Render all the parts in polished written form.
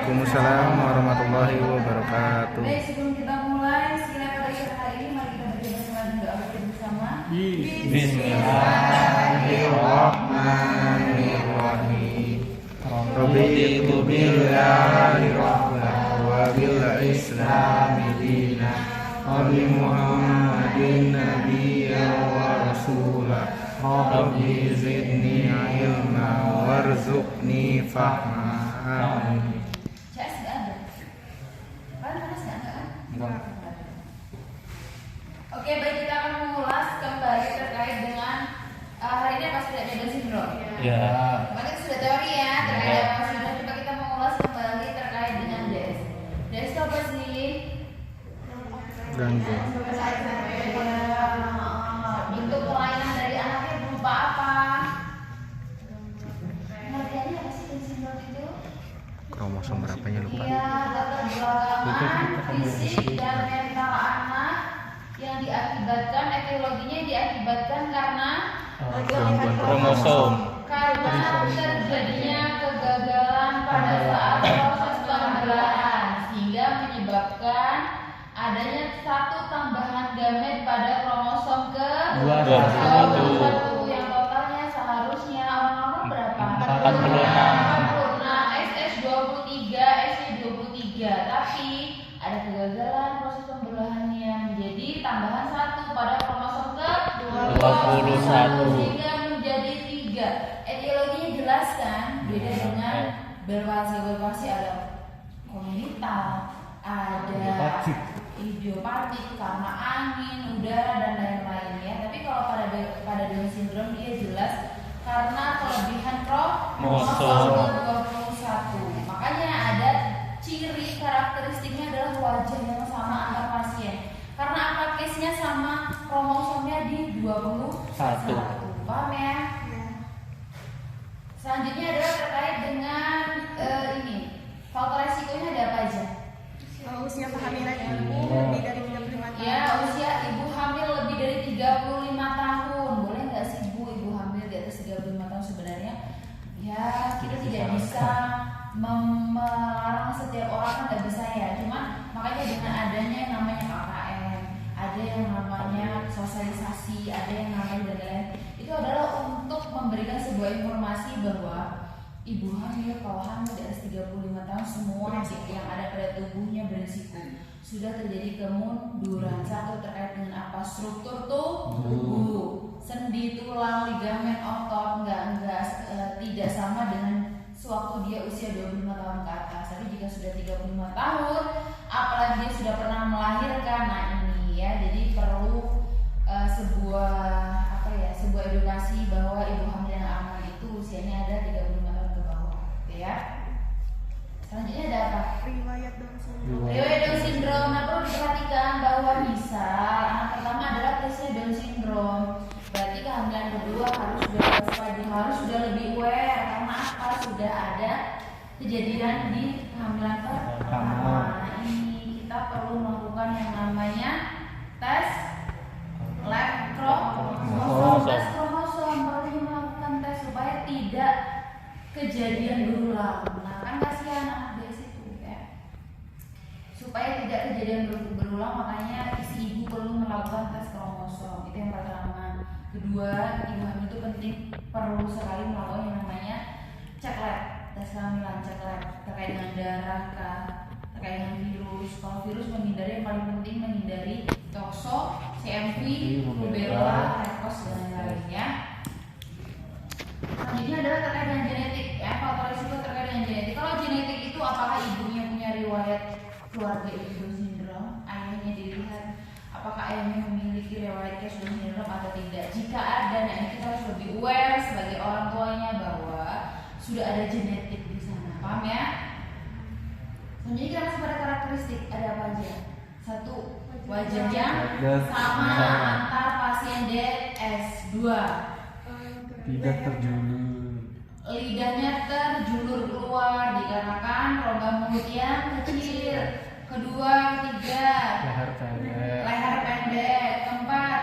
Waalaikumsalam warahmatullahi wabarakatuh. Baik, sebelum kita mulai sila pada siang hari ini, mari kita berdoa dan doa bersama. Bismillahirrahmanirrahim. Raditu billahi rabban wa bil islami dinan wa bi Muhammadin nabiyyan wa rasulah. Rabbi zidni ilma warzuqni fahma. Amin. Cas nggak ada. Panas nggak kan? Enggak. Oke, baik, kita akan mengulas kembali terkait dengan hari ini apa sudah ada sindrom. Ya. Kemarin itu sudah teori ya terkait apa sindrom. Coba kita mengulas kembali terkait dengan DES. DES itu apa sih? Ganggu. Bentuk kelainan dari anaknya berupa apa? Pengertiannya apa sih DES sindrom itu? Kromosom berapanya lupa. Iya, latar belakang fisik dan mental anak yang diakibatkan etiologinya diakibatkan karena Gangguan Kromosom. karena terjadinya kegagalan pada saat proses pembelahan sehingga menyebabkan adanya satu tambahan gamet pada kromosom ke-21 yang totalnya seharusnya orang-orang berapa? 46. 46, SS23, SC23, tapi ada kegagalan proses pembelahannya menjadi tambahan satu pada kromosom ke-21 sehingga menjadi 3. Etiologinya jelas kan? Beda dengan bervasi ada kongenital, ada idiopatik karena angin, udara dan lain-lain ya. Tapi kalau pada Down syndrome dia jelas karena kelebihan kromosom ke-21. Makanya ada ciri karakteristiknya adalah wajah yang sama antar pasien. Karena apa? Case-nya sama, kromosomnya di 21. Paham ya? Selanjutnya adalah terkait dengan ini. Faktor resikonya ada apa aja? Usia kehamilan ibu lebih dari 35 tahun. Ya, usia ibu hamil lebih dari 35 tahun. Boleh nggak sih ibu hamil di atas 35 tahun sebenarnya? Ya, kita tidak bisa melarang setiap orang, kan nggak bisa ya. Cuman makanya dengan adanya yang namanya KKN, ada yang namanya sosialisasi, ada yang namanya dan lain-lain, itu adalah untuk memberikan sebuah informasi bahwa ibu hamil, kalau hamil di atas 35 tahun semua yang ada pada tubuhnya berisiko. Sudah terjadi kemunduran. Satu, terkait dengan apa? Struktur tubuh, sendi, tulang, ligamen, otot tidak sama dengan sewaktu dia usia 25 tahun ke atas. Tapi jika sudah 35 tahun, apalagi dia sudah pernah melahirkan, nah ini ya, jadi perlu sebuah edukasi bahwa ibu hamil yang aman itu usianya ada 35 tahun ke bawah, gitu ya. Selanjutnya ada apa? Riwayat Down syndrome. Riwayat Down syndrome. Nah, perlu diperhatikan bahwa misal anak pertama adalah case-nya Down syndrome, berarti kehamilan kedua harus sudah lebih aware karena apa? Sudah ada kejadian di kehamilan pertama. Nah, ini kita perlu melakukan yang namanya tes lab kromosom. Tes kromosom perlu melakukan tes supaya tidak kejadian berulang. Nah, kan kasihan anak dia situ ya. Supaya tidak kejadian berulang, makanya si ibu perlu melakukan tes kromosom. Itu yang pertama. Kedua, ibu hamil itu penting, perlu sekali melakukan yang namanya cek lab, tes kehamilan, cek lab terkait dengan darah, terkait dengan virus. Kalau virus menghindari, yang paling penting menghindari tokso, CMV, rubella, herpes dan lain-lain ya. Selanjutnya adalah terkait dengan genetik ya, faktor risiko terkait dengan genetik. Kalau genetik itu apakah ibunya punya riwayat keluarga ibu sindrom, ayahnya dilihat apakah ayahnya memiliki riwayat Down syndrome atau tidak. Jika ada, nah ini kita harus lebih aware sebagai orang tuanya bahwa sudah ada genetik di sana. Paham ya? Selanjutnya kita masuk pada karakteristik, ada apa aja? Satu, wajahnya sama antar pasien DS. 2, Tidak terjulur. lidahnya terjulur keluar dikarenakan rongga mulut yang kecil. Kedua, ketiga, leher pendek. Keempat,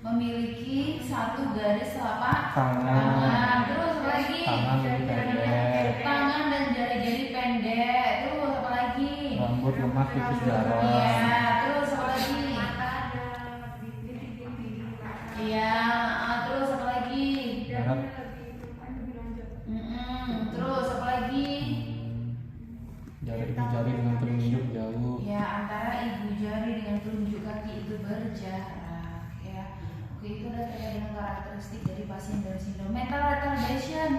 memiliki satu garis telapak tangan. Terus lagi, Tangan lebih pendek. tangan dan jari-jari pipis darah. Iya, terus apa lagi? Iya, terus apa lagi? Darah. Terus apa lagi? Jari ibu jari dengan telunjuk jauh. Ya, antara ibu jari dengan telunjuk kaki itu berjarak. Ya, oke, itu adalah terkait dengan karakteristik dari pasien Down syndrome. Mental retardation,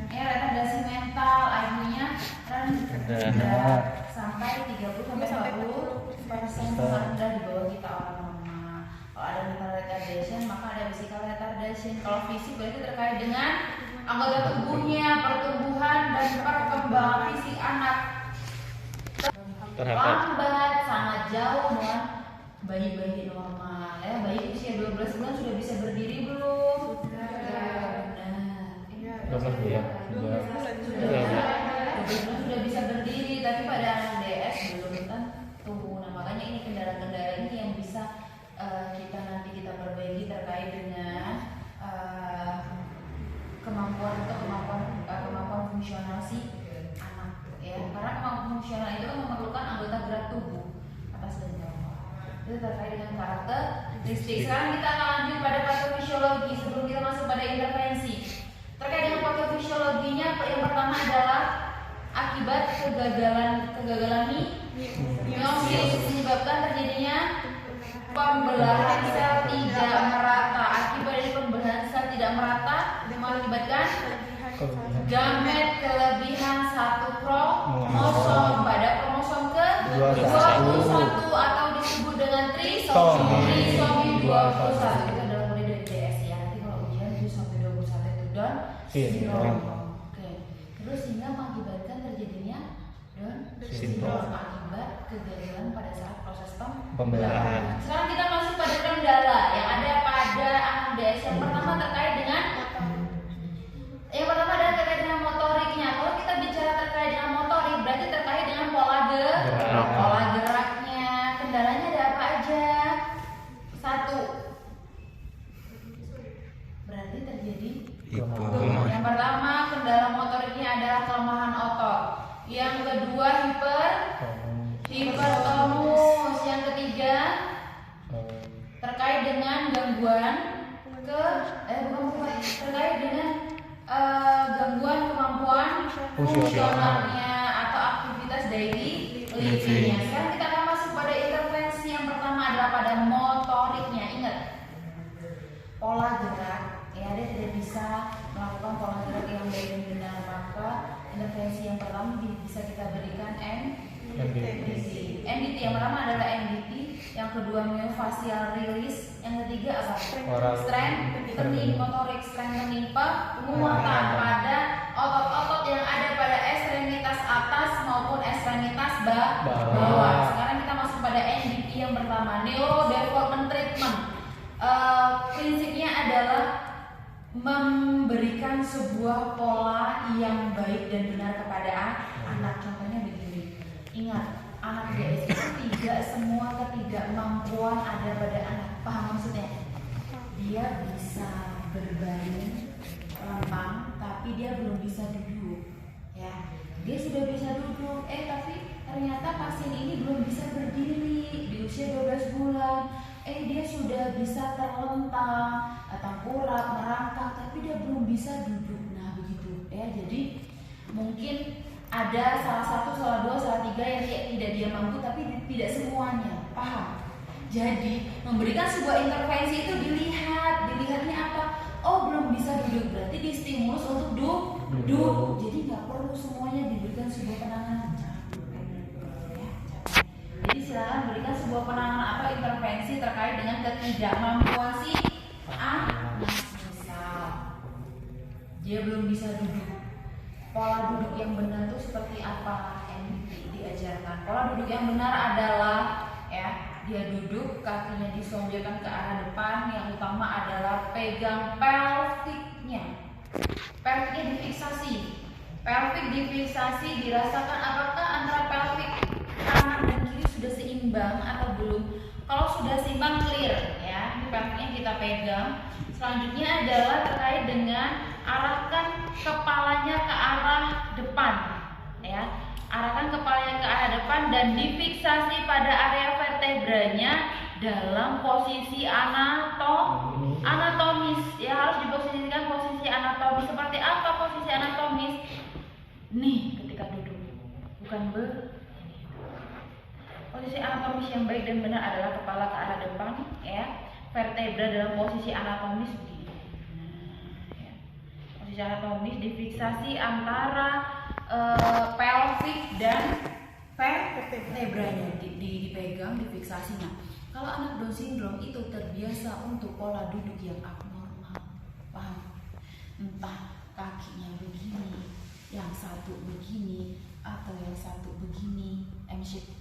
ya retardasi mental, artinya rendah sampai 30-40% rendah di bawah kita orang normal. Kalau ada mental retardation, maka ada physical retardation. Kalau fisik berarti terkait dengan anggota tubuhnya, pertumbuhan dan perkembangan fisik anak. Lambat, sangat jauh dengan bayi-bayi normal. Ya, bayi usia 12 bulan sudah bisa berdiri belum? Sudah. Benar. 12 ya. Sudah bisa berdiri, tapi pada anak DS belum tentu. Nah, makanya ini kendala-kendala ini yang bisa kita perbaiki terkait dengan kemampuan fungsional si anak, ya. Karena kemampuan fungsional itu kan memerlukan anggota gerak tubuh atas dan bawah. Itu terkait dengan karakteristik. Sekarang kita akan lanjut pada patofisiologi sebelum kita masuk pada intervensi. Terkait dengan patofisiologinya, yang pertama adalah akibat kegagalan meiosis menyebabkan terjadinya pembelahan sel tidak merata. Akibat dari pembelahan sel tidak merata mengakibatkan gamet kelebihan satu kromosom pada kromosom ke-21 atau disebut dengan trisomi 21. Itu adalah kode dari DS ya. Nanti kalau ujian 7 sampai 21 itu Down syndrome. Oke. Terus sehingga mengakibatkan terjadinya Down syndrome akibat kegagalan pada saat proses pembelahan. Sekarang kita masuk pada kendala yang ada pada anak DS. Yang pertama terkait dengan adalah terkait dengan motoriknya. Kalau kita bicara terkait dengan motorik, berarti terkait dengan pola geraknya. Kendalanya ada apa aja? 1. Berarti terjadi yang pertama, kendala motoriknya adalah kelemahan otot. Yang kedua, hipertonus. Yang ketiga, terkait dengan gangguan terkait dengan gangguan kemampuan fungsionalnya atau aktivitas daily living-nya. Sekarang kita akan masuk pada intervensi. Yang pertama adalah pada motoriknya. Ingat, pola gerak, ya, dia tidak bisa melakukan pola gerak yang baik dan benar, maka intervensi yang pertama bisa kita berikan NDT. Yang pertama adalah NDT, yang kedua myofascial release, yang ketiga apa? Strengthening motorik, strengthening penguatan pada otot-otot yang ada pada ekstremitas atas maupun ekstremitas bawah. Sekarang kita masuk pada NDT yang pertama, neurodevelopment treatment. Prinsipnya adalah memberikan sebuah pola yang baik dan benar kepada anak. Contohnya begini, ingat, anak DS itu tidak semua ketidakmampuan ada pada anak. Paham maksudnya? Dia bisa berbaring lempang, tapi dia belum bisa duduk, ya. Dia sudah bisa duduk, tapi ternyata pasien ini belum bisa berdiri di usia 12 bulan. Dia sudah bisa terlentang, tengkurap, merangkak, tapi dia belum bisa duduk. Nah, begitu, ya. Jadi mungkin ada salah 1, salah 2, salah 3 yang tidak dia mampu, tapi tidak semuanya. Paham? Jadi memberikan sebuah intervensi itu dilihatnya apa? Oh, belum bisa duduk, berarti distimulus untuk duduk. Jadi nggak perlu semuanya diberikan sebuah penanganan. Jadi silakan berikan sebuah penanganan atau intervensi terkait dengan ketidakmampuan si anak. Misal dia belum bisa duduk, pola duduk yang benar itu seperti apa yang diajarkan? Pola duduk yang benar adalah, ya, dia duduk, kakinya disonjokan ke arah depan. Yang utama adalah pegang pelviknya. Pelviknya difiksasi. Pelvik difiksasi, dirasakan apakah antara pelvik kanan dan kiri sudah seimbang atau belum. Kalau sudah seimbang, clear, ya. Ini pelviknya kita pegang. Selanjutnya adalah terkait dengan arahkan kepalanya ke arah depan, ya. Arahkan kepalanya ke arah depan. depan dan difiksasi pada area vertebranya dalam posisi anatomis. Ya, harus diposisikan posisi anatomis. Seperti apa posisi anatomis? Nih, ketika duduk. Bukan posisi anatomis yang baik dan benar adalah kepala ke arah depan, ya. Vertebra dalam posisi anatomis begini. Ya. Posisi anatomis difiksasi antara pelvic dan vertebranya dipegang, difiksasi. Nah, kalau anak Down syndrome itu terbiasa untuk pola duduk yang abnormal, paham? Entah kakinya begini, yang satu begini, atau yang satu begini, M-shape.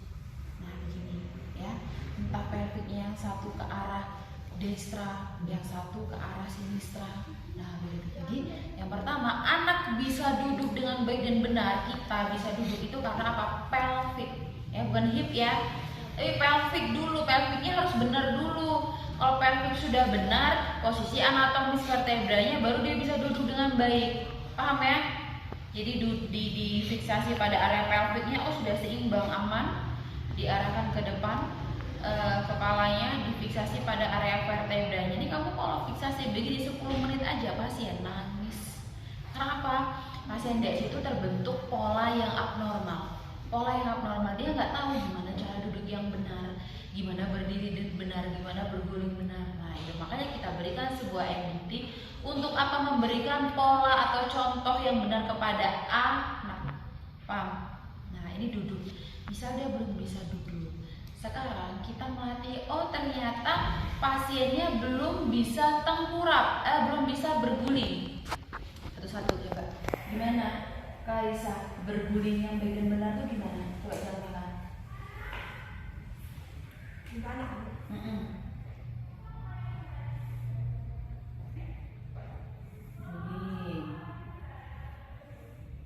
Nah, begini, ya. Entah pelviknya yang satu ke arah destra, yang satu ke arah sinistra. Nah, begitu. Jadi, yang pertama, anak bisa duduk dengan baik dan benar. Kita bisa duduk itu karena apa? Pelvic, ya, bukan hip ya. Tapi pelvic dulu, pelviknya harus benar dulu. Kalau pelvic sudah benar, posisi anatomis vertebranya baru dia bisa duduk dengan baik. Paham ya? Jadi difiksasi pada area pelviknya, oh sudah seimbang, aman. Diarahkan ke depan, kepalanya difiksasi pada area vertebranya. Ini kamu kalau fiksasi begini 10 menit aja pasien nangis. Kenapa? Pasien DS itu terbentuk pola yang abnormal. Pola yang abnormal, dia nggak tahu gimana cara duduk yang benar, gimana berdiri benar, gimana berguling benar. Nah, itu makanya kita berikan sebuah MDT untuk apa? Memberikan pola atau contoh yang benar kepada anak. Paham? Nah, ini duduk. Bisa dia belum bisa duduk. Sekarang kita melatih, oh ternyata pasiennya belum bisa tengkurap, belum bisa berguling. Satu-satu coba. Gimana? Kaisa, berguling yang baik dan benar itu gimana? Coba contohkan. Gimana? Guling.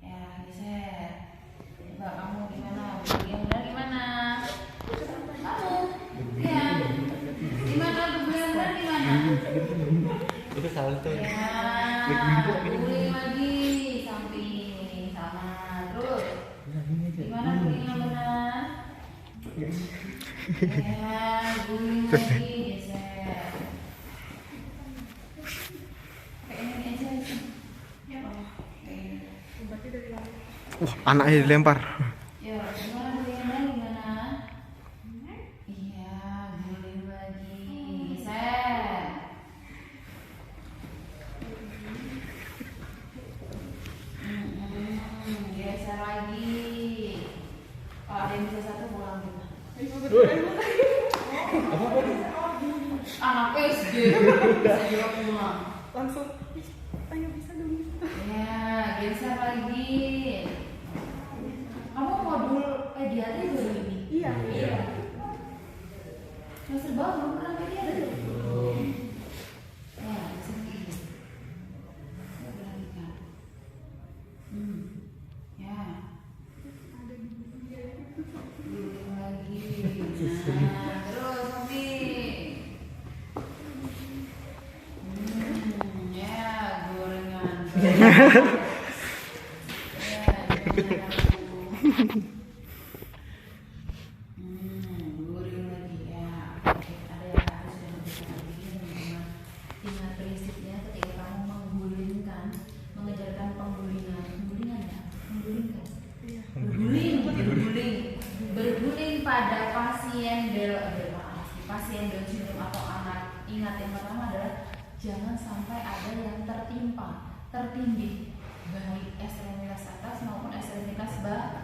Ya, geser. Coba kamu gimana? Berguling yang benar gimana? Kamu? Ya. Gimana berguling yang benar gimana? Itu salah tuh. Ya, guling lagi samping sama terus. Gimana guling yang benar? Ya, guling lagi geser. Kayak ini aja sih. Oh, kayak ini. Anaknya dilempar. Ya, gimana guling yang benar gimana? Iya, guling lagi geser. Geser lagi. Kalau ada yang bisa satu pulang kita. Anak SD bisa juga pulang. Langsung ayo bisa dong. Ya, geser lagi. Kamu modul pediatri baru ini? Iya. Iya. Semester baru belum pernah pediatri. Ya, sedikit. Ya, perhatikan. Ya. Guling lagi. Nah, terus samping. Ya, gorengan. Ya, gorengan aku. Guling lagi ya. Oke, ada yang harus yang bisa bikin teman-teman. Ingat prinsipnya ketika kamu menggulingkan, mengejarkan penggulingan ya, menggulingkan. Berguling pada pasien Down syndrome atau anak. Ingat yang pertama adalah jangan sampai ada yang tertindih, baik ekstremitas atas maupun ekstremitas bawah.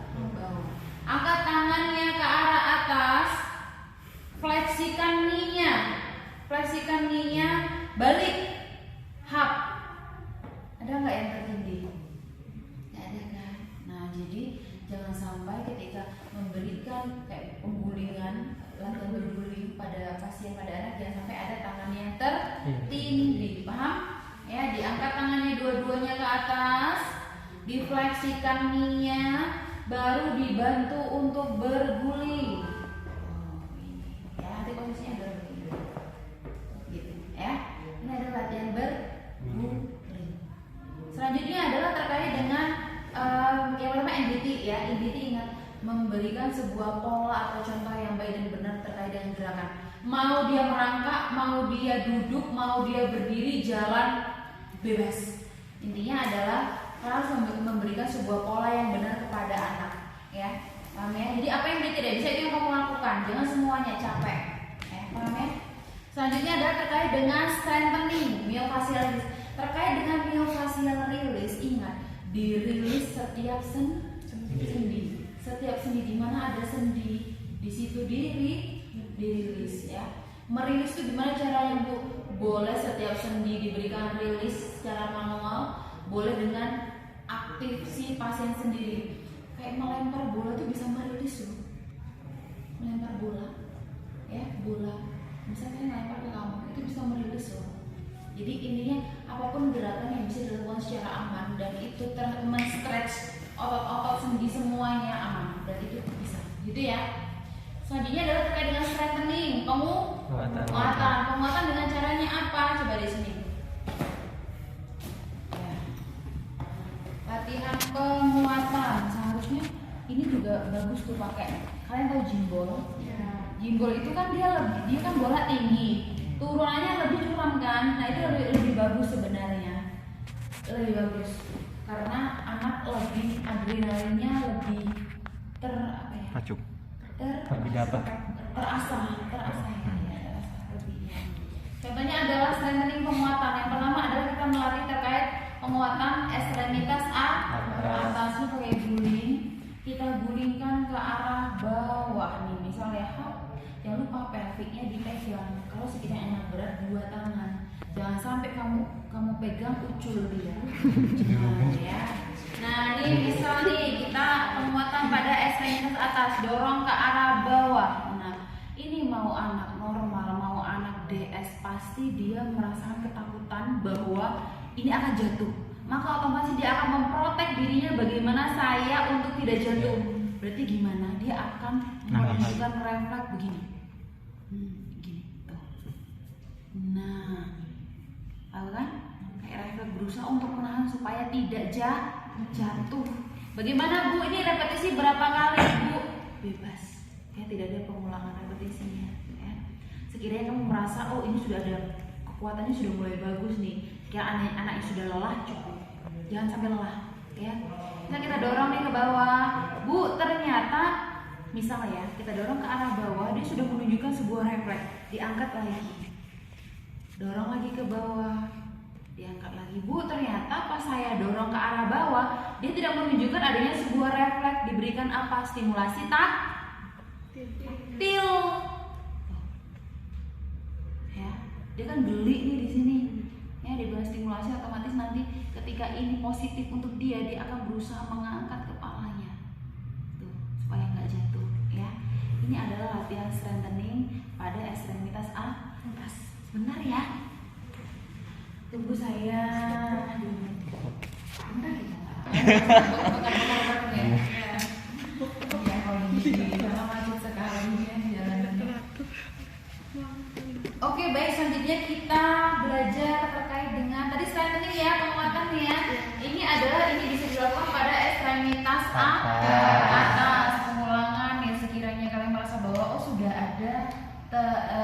Angkat tangannya ke arah atas, fleksikan kneenya, balik, hap. Ada nggak yang tertindih? Nggak ada kan? Nah, jadi jangan sampai ketika memberikan kayak penggulingan, latihan berguling pada pasien, pada anak, jangan sampai ada tangannya yang tertindih. Paham? Ya, diangkat tangannya dua-duanya ke atas, difleksikan kneenya, baru dibantu untuk berguling. Oh, ini. Ya, nanti posisinya adalah begini. Gitu, ya. Ini adalah latihan berguling. Selanjutnya adalah terkait dengan Yang pertama NDT ya, NDT ingat memberikan sebuah pola atau contoh yang baik dan benar terkait dengan gerakan. Mau dia merangkak, mau dia duduk, mau dia berdiri, jalan, bebas. Intinya adalah harus memberikan sebuah pola yang benar kepada anak, ya. Paham ya? Jadi apa yang dia tidak bisa itu yang kamu lakukan, jangan semuanya capek. Paham ya? Selanjutnya adalah terkait dengan strengthening myofascial release. Terkait dengan myofascial release, ingat dirilis setiap sendi. Setiap sendi di mana ada sendi, di situ dirilis ya. Merilis itu gimana caranya Bu? Boleh setiap sendi diberikan rilis secara manual, boleh dengan aktif si pasien sendiri. Kayak melempar bola itu bisa merilis loh. Melempar bola, ya bola. Misalnya melempar ke kamu, itu bisa merilis loh. Jadi intinya apapun gerakan yang bisa dilakukan secara aman dan itu men-stretch otot-otot sendi semuanya aman dan itu bisa, gitu ya. Selanjutnya adalah terkait dengan strengthening, penguatan dengan caranya apa? Coba di sini. Ya. Latihan penguatan seharusnya ini juga bagus tuh pakai. Kalian tahu jimbol? Ya. Jimbol itu kan dia kan bola tinggi, turunannya lebih curam kan? Nah itu lebih bagus sebenarnya, lebih bagus karena anak lebih adrenalinnya lebih lebih dapat terasah ya, lebih. Contohnya adalah strengthening penguatan. Yang pertama adalah kita melatih terkait penguatan ekstremitas atas ini pakai guling. Kita gulingkan ke arah bawah nih, misalnya jangan lupa pelviknya dipegang. Kalau sekiranya berat 2 tangan, jangan sampai kamu pegang ucul dia. Ya. Nah ini misal nih kita penguatan pada ekstremitas atas, dorong ke arah bawah. Nah ini mau anak normal, mau anak DS pasti dia merasakan ketakutan bahwa ini akan jatuh. Maka otomatis dia akan memprotek dirinya bagaimana saya untuk tidak jatuh. Berarti gimana? Dia akan menunjukkan refleks begini. Begini tuh. Nah, tahu kan? Kayak refleks berusaha untuk menahan supaya tidak jatuh. Bagaimana Bu? Ini repetisi berapa kali Bu? Bebas. Ya tidak ada pengulangan repetisinya. Ya. Sekiranya kamu merasa oh ini sudah ada kekuatannya sudah mulai bagus nih. Kira anaknya sudah lelah cukup. Jangan sampai lelah. Ya. Nah kita dorong nih ke bawah. Bu ternyata misalnya ya kita dorong ke arah bawah dia sudah menunjukkan sebuah refleks. Diangkat lagi. Dorong lagi ke bawah. Diangkat lagi. Bu ternyata pas saya dorong ke arah bawah dia tidak menunjukkan adanya sebuah refleks. Diberikan apa? Stimulasi taktil. Ya, dia kan geli nih di sini. Ya, diberikan stimulasi otomatis nanti ketika ini positif untuk dia akan berusaha mengangkat kepalanya. Tuh, supaya nggak jatuh. Ya, ini adalah latihan strengthening pada ekstremitas atas. Benar ya? Tunggu saya. Bentar kita. Oke, baik, selanjutnya kita belajar terkait dengan tadi strengthening ya, penguatan ya. Ini bisa dilakukan pada ekstremitas atas. Pengulangan ya sekiranya kalian merasa bahwa sudah ada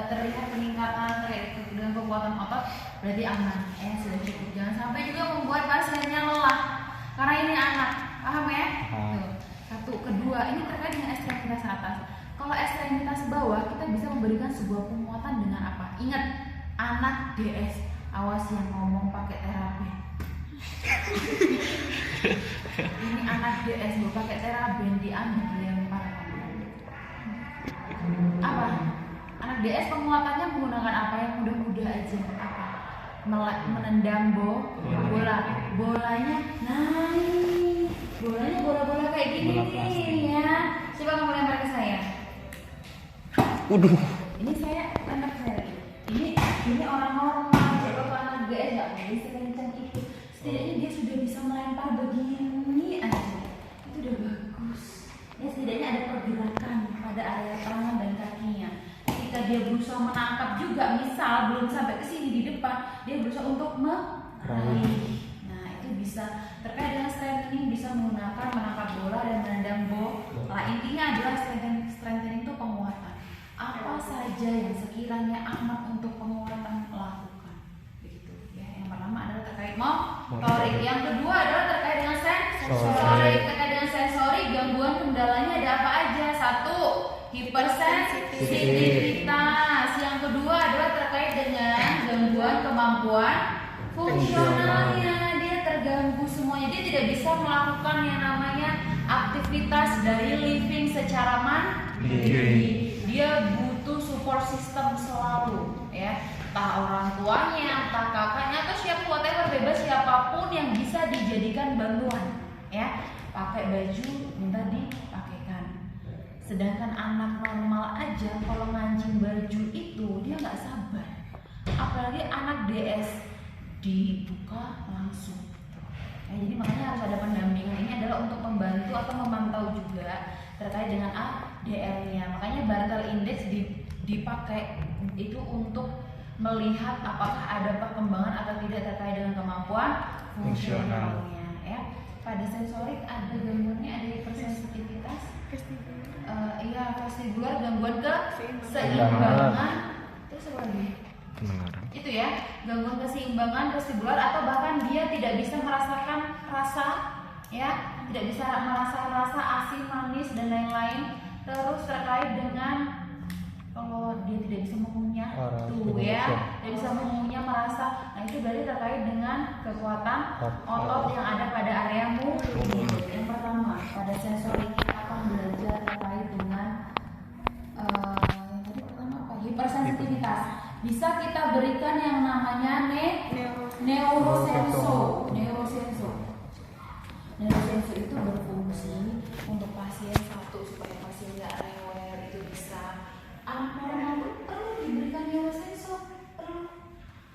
terlihat peningkatan dengan kekuatan otot, berarti aman. Sudah cukup. Jangan sampai juga membuat pasiennya lelah. Karena ini anak, paham ya? Tuh. Satu, kedua, ini terkait dengan ekstremitas atas. Kalau ekstremitas bawah, kita bisa memberikan sebuah penguatan dengan apa? Ingat, anak DS, awas yang ngomong pakai terapi. Ini anak DS, mau pakai terapi, diambil, dilempar. Apa? Anak DS penguatannya menggunakan apa yang mudah-mudah aja? Apa? Menendang bola. Bolanya naik. Bolanya bola-bola kayak gini nih ya. Coba kamu lempar ke saya. Ini saya lempar ke saya lagi. Ini orang normal. Kalau anak DS nggak boleh sekencang itu. Setidaknya dia sudah bisa melempar begini aja. Itu udah bagus. Ya setidaknya ada pergerakan pada area tangan dan kakinya. Ketika dia berusaha menangkap juga, misal belum sampai ke sini di depan, dia berusaha untuk meraih. Nah itu bisa terkait dengan strength strengthening bisa menggunakan menangkap bola dan menendang bola. Intinya adalah strengthening itu penguatan. Apa saja yang sekiranya aman untuk penguatan lakukan. Begitu ya. Yang pertama adalah terkait motorik. Yang kedua adalah terkait dengan sensorik. Terkait dengan sensorik, gangguan kendalanya ada apa aja? Satu, hipersensitivitas. Yang kedua adalah terkait dengan gangguan kemampuan fungsionalnya. Dia terganggu semuanya. Dia tidak bisa melakukan yang namanya aktivitas daily living secara mandiri. Dia butuh support system selalu, ya. Entah orang tuanya, entah kakaknya, atau siapa, whatever, bebas siapapun yang bisa dijadikan bantuan, ya. Pakai baju minta dipakaikan. Sedangkan anak normal aja kalau ngancing baju itu dia nggak sabar. Apalagi anak DS dibuka langsung. Ya, jadi makanya harus ada pendampingan. Ini adalah untuk membantu atau memantau juga terkait dengan ADL-nya. Makanya Bartel Index dipakai itu untuk melihat apakah ada perkembangan atau tidak terkait dengan kemampuan fungsionalnya. Ya. Pada sensorik ada gangguannya, ada hipersensitivitas. Vestibular, gangguan keseimbangan. Terus apa lagi? Itu ya, gangguan keseimbangan vestibular, atau bahkan dia tidak bisa merasakan rasa, ya, tidak bisa merasakan rasa asin, manis dan lain-lain. Terus terkait dengan kalau dia tidak bisa mengunyah, tuh ya, tidak bisa mengunyah, merasa. Nah itu berarti terkait dengan kekuatan otot yang ada pada area mulut. Yang pertama pada sensorik kita akan belajar terkait dengan yang tadi pertama apa? Hipersensitivitas. Bisa kita berikan yang namanya neurosenso. Neurosenso itu berfungsi untuk pasien satu supaya pasien nggak rewel, itu bisa. Anak normal perlu diberikan neurosenso, perlu.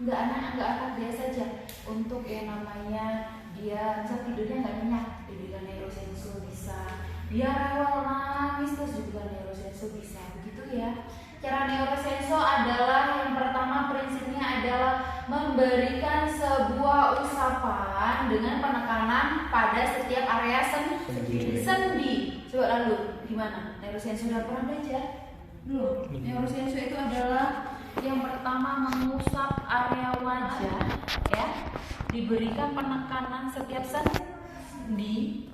Nggak anak biasa saja. Untuk yang namanya dia bisa tidurnya nggak nyenyak, diberikan neurosenso bisa. Dia rewel nangis terus diberikan neurosenso bisa. Begitu ya. Cara neurosenso adalah yang pertama, prinsipnya adalah memberikan sebuah usapan dengan penekanan pada setiap area sendi. Coba lalu gimana? Neurosenso udah pernah belajar? Belum. Neurosenso itu adalah yang pertama mengusap area wajah, ya. Diberikan penekanan setiap sendi.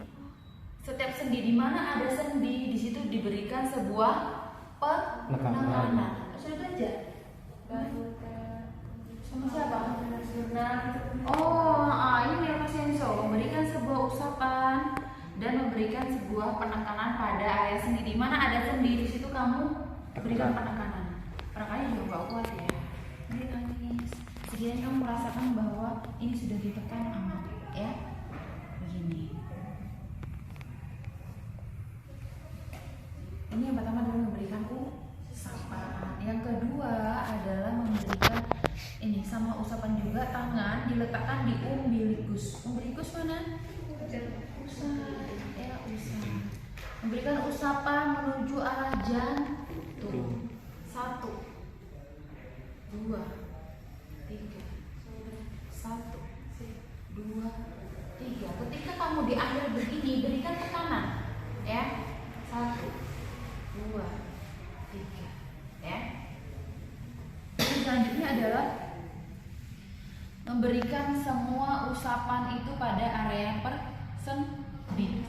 Setiap sendi, di mana ada sendi, di situ diberikan sebuah penekanan. Sudah belajar? Sama siapa? Ini neurosenso, memberikan sebuah usapan dan memberikan sebuah penekanan pada area sendi. Di mana ada sendi, di situ kamu berikan penekanan. Penekanannya juga nggak kuat ya. Ini nangis. Sekiranya kamu merasakan bahwa ini sudah ditekan aman, ya. Begini. Ini yang pertama adalah memberikan usapan. Yang kedua adalah memberikan ini sama usapan juga, tangan diletakkan di umbilikus. Umbilikus mana? Usap. Memberikan usapan menuju arah jantung. 1, 2, 3. 1, 2, 3. Ketika kamu diambil begini, berikan tekanan, ya. 1, 2, 3, ya. Selanjutnya adalah memberikan semua usapan itu pada area persendi,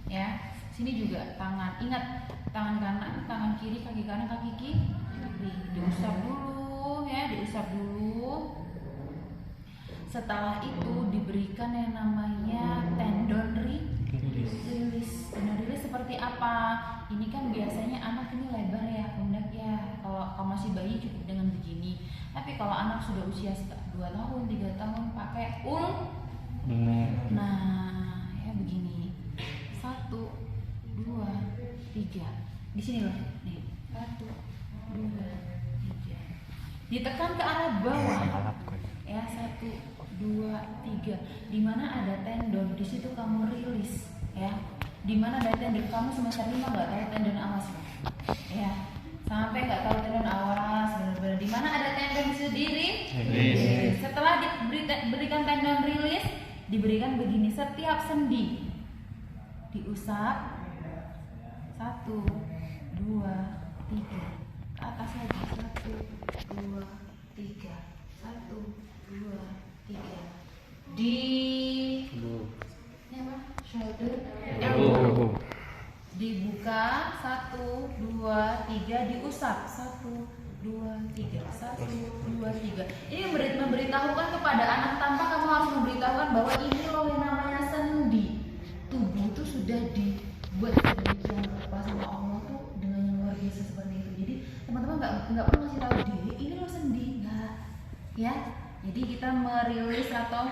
ya. Sini juga tangan, ingat tangan kanan, tangan kiri, kaki kanan, kaki kiri, diusap dulu, ya, diusap dulu. Setelah itu diberikan yang namanya tendon release. Tendon release seperti apa? Ini kan biasanya anak ini lebar ya, pundak ya. Kalau masih bayi cukup dengan begini. Tapi kalau anak sudah usia 2 tahun, 3 tahun pakai nah, ya begini. 1, 2, 3. Di sini loh. Nih. 1, 2, 3. Ditekan ke arah bawah. Ya, 1, 2, 3. Di mana ada tendon, di situ kamu rilis, ya. Di mana ada tendon, kamu semester 5 nggak tahu tendon awas, ya. Sampai nggak tahu tendon awas, benar-benar. Di mana ada tendon sendiri. Setelah diberikan tendon rilis, diberikan begini, setiap sendi diusap 1, 2, 3, ke atas lagi 1, 2, 3, 1, 2, 3, di ini apa? Shoulder, elbow, dibuka 1, 2, 3, diusap 1, 2, 3, 1, 2, 3. Ini memberitahukan kepada anak tanpa kamu harus memberitahukan bahwa ini loh yang namanya sendi. Tubuh itu sudah dibuat sedemikian rupa sama Allah tuh dengan yang luar biasa seperti itu. Jadi teman-teman nggak perlu ngasih tahu diri ini loh sendi, nggak, ya. Jadi kita merilis atau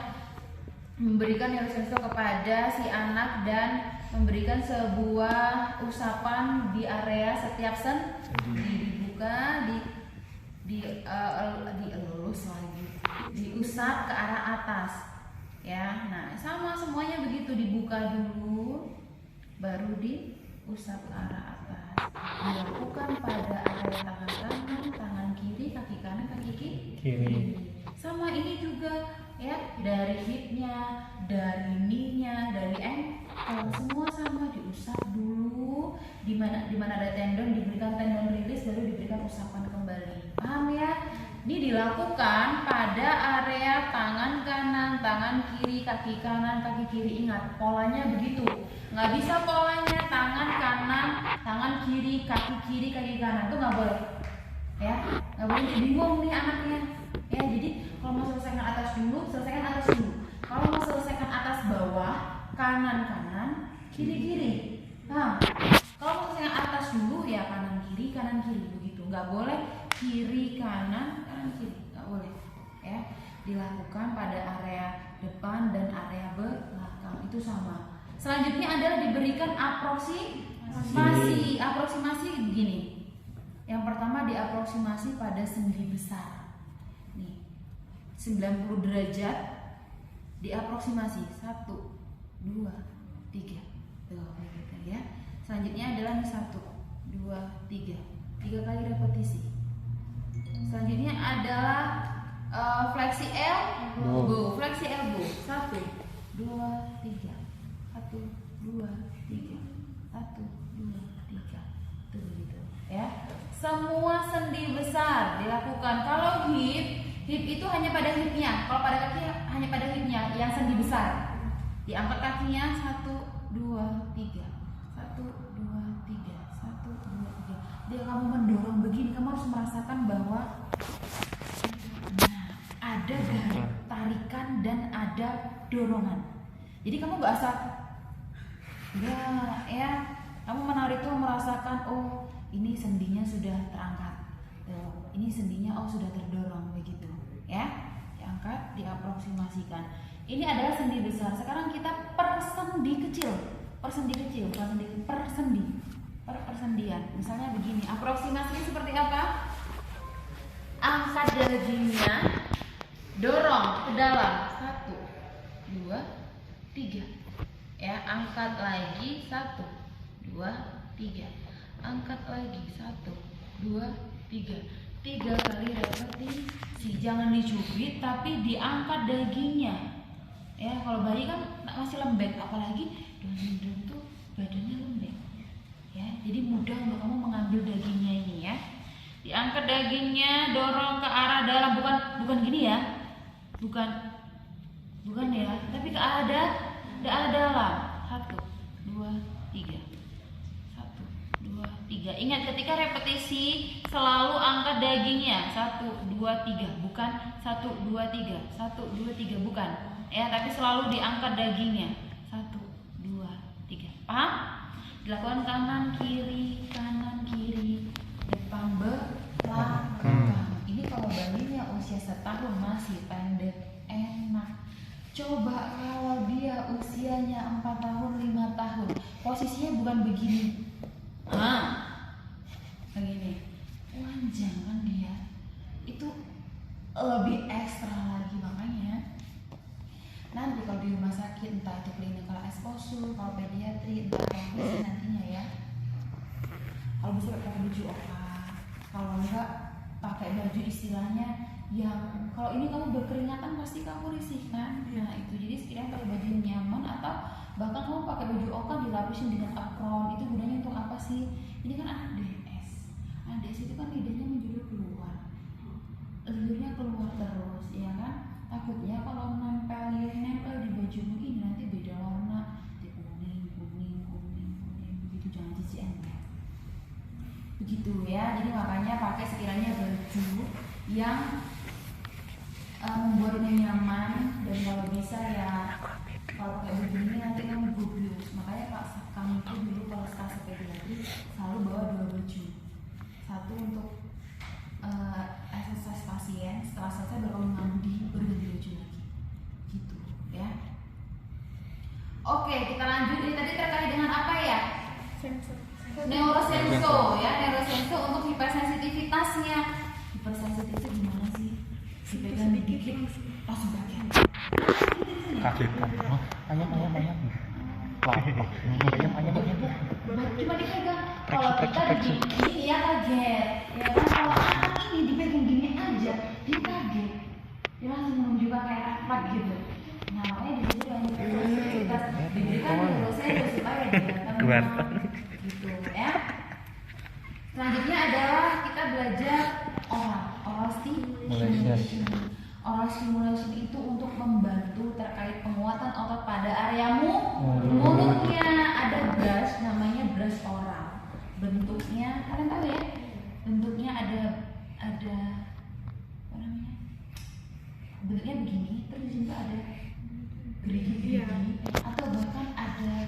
memberikan rilis itu kepada si anak dan memberikan sebuah usapan di area setiap sendi, dibuka, dielus lagi, diusap ke arah atas, ya. Nah sama semuanya begitu, dibuka dulu baru diusap ke arah atas, dilakukan pada area tangan kanan, tangan kiri, kaki kanan, kaki kiri. Sama ini juga ya, dari hipnya, dari knee-nya, dari ankle, semua sama diusap dulu. Di mana ada tendon diberikan tendon rilis, baru diberikan usapan kembali. Paham ya? Ini dilakukan pada area tangan kanan, tangan kiri, kaki kanan, kaki kiri. Ingat polanya begitu. Nggak bisa polanya tangan kanan, tangan kiri, kaki kanan. Itu nggak boleh. Ya, nggak boleh, bingung nih anaknya. Ya, jadi kalau mau selesaikan atas dulu, selesaikan atas dulu. Kalau mau selesaikan atas bawah, kanan, kiri. Nah, kalau mau selesaikan atas dulu ya kanan kiri begitu. Nggak boleh kiri kanan kiri, nggak boleh. Ya, dilakukan pada area depan dan area belakang itu sama. Selanjutnya adalah diberikan aproksimasi begini. Yang pertama diaproksimasi pada sendi besar. Nih, 90 derajat diaproksimasi 1, 2, 3. Tuh, gitu ya. Selanjutnya adalah 1, 2, 3. 3 kali repetisi. Selanjutnya adalah fleksi elbow. Fleksi elbow 1, 2, 3. 1, 2, 3. 1, 2, 3. Tuh gitu ya. Semua sendi besar dilakukan. Kalau hip itu hanya pada hipnya. Kalau pada kaki hanya pada hipnya yang sendi besar. Diangkat kakinya 1, 2, 3. 1, 2, 3. 1, 2, 3. Dia kamu mendorong begini, kamu harus merasakan bahwa ada garis tarikan dan ada dorongan. Jadi kamu nggak asal ya kamu menarik tuh merasakan, oh ini sendinya sudah terangkat, ini sendinya sudah terdorong begitu ya. Diangkat, diaproksimasikan. Ini adalah sendi besar. Sekarang kita persendian. Misalnya begini, aproksimasinya seperti apa? Angkat dagingnya, dorong ke dalam 1, 2, 3. Ya, angkat lagi 1, 2, 3. Angkat lagi 1, 2, 3. 3 kali repetisi. Jangan dicubit tapi diangkat dagingnya. Ya, kalau bayi kan masih lembek, apalagi Down syndrome tuh badannya lembek. Ya, jadi mudah untuk kamu mengambil dagingnya ini ya. Diangkat dagingnya, dorong ke arah dalam, bukan gini ya. Bukan ya, tapi ke arah dalam. 1, 2, 3. 1, 2, 3. Ingat ketika repetisi selalu angkat dagingnya 1, 2, 3, bukan 1, 2, 3, 1, 2, 3, bukan. Ya, tapi selalu diangkat dagingnya 1, 2, 3. Paham? Dilakukan kanan kiri, depan belakang. Ini kalau bayinya usia setahun masih pendek, enak. Coba kalau dia usianya 4 tahun, 5 tahun, posisinya bukan begini. Begini. Panjang kan dia. Itu lebih ekstra lagi, makanya nanti kalau di rumah sakit, entah itu clinical exposure, kalau pediatri, entah apa nantinya ya. Kalau bisa pakai baju opa, kalau enggak pakai baju istilahnya yang kalau ini kamu berkeringatan pasti kamu risih kan. Nah itu jadi sekiranya pakai baju yang nyaman atau bahkan kamu pakai baju oka dilapisin dengan apron, itu gunanya untuk apa sih? Ini kan anak DS. Anak DS itu kan lidahnya menjulur keluar, lidahnya keluar terus, ya kan? Takutnya kalau nempel di bajumu ini nanti beda warna, kuning begitu, jangan cician ya. Begitu ya, jadi makanya pakai sekiranya baju yang membuatnya nyaman, dan kalau bisa ya kalau pakai baju ini nanti kamu gubius. Makanya kami itu dulu kalau setelah pediatri selalu bawa 2 baju, satu untuk exercise pasien, setelah selesai baru kamu mandi baru ganti baju lagi gitu ya. Oke, kita lanjut. Ini tadi terkait dengan apa ya? Neurosenso ya, neurosenso untuk hipersensitivitasnya. Hipersensitif itu gimana sih? Dipegang dikit langsung kaget. Kaget kan? Ayam. Cuma dipegang. Kalau kita begini ya kaget. Ya kan kalau anak ini dipegang gini aja, dia kaget. Dia langsung menunjukkan kayak refleks gitu. Nah makanya di sini banyak sensitivitas diberikan neurosenso supaya dia tenang gitu ya. Selanjutnya adalah kita belajar oral stimulation. Oral stimulation itu untuk membantu terkait penguatan otot pada area mulutnya. Ada brush, namanya brush oral. Bentuknya kalian tahu ya? Bentuknya ada apa namanya? Bentuknya begini, terus di sini ada gerigi atau bahkan ada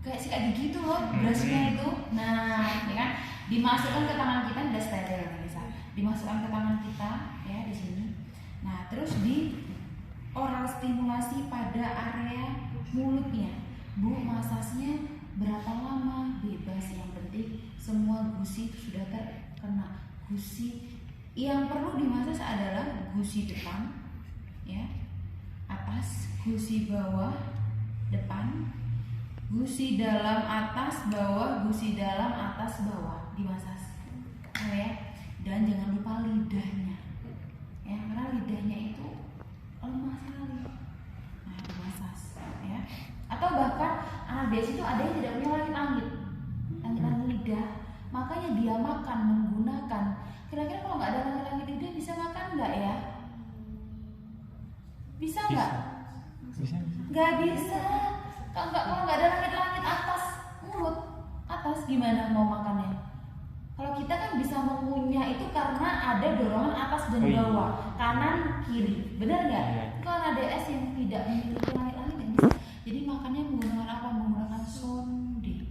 kayak sikat gigi itu loh, brushnya itu. Nah, ya kan? Dimasukkan ke tangan kita, udah steril bisa. Dimasukkan ke tangan kita ya di sini. Nah, terus di oral stimulasi pada area mulutnya. Bu, masasnya berapa lama? Bebas, yang penting semua gusi itu sudah terkena. Gusi yang perlu dimasas adalah gusi depan ya, atas, gusi bawah, depan, gusi dalam atas bawah, gusi dalam atas bawah, dimasas. Oh ya, dan jangan lupa lidahnya. Ya, karena lidahnya itu lemah sekali. Nah, dimasas ya. Atau bahkan anak DS itu ada yang tidak punya langit-langit lidah. Makanya dia makan menggunakan, kira-kira kalau nggak ada langit-langit lidah bisa makan nggak ya? Bisa nggak? Bisa. Nggak bisa. Kalau nggak ada langit-langit atas mulut atas gimana mau makannya? Kalau kita kan bisa mengunyah itu karena ada dorongan atas dan bawah, kanan kiri, benar nggak? Kalau ada DS yang tidak memiliki langit-langit yang bisa. Jadi makannya menggunakan apa? Menggunakan sonde,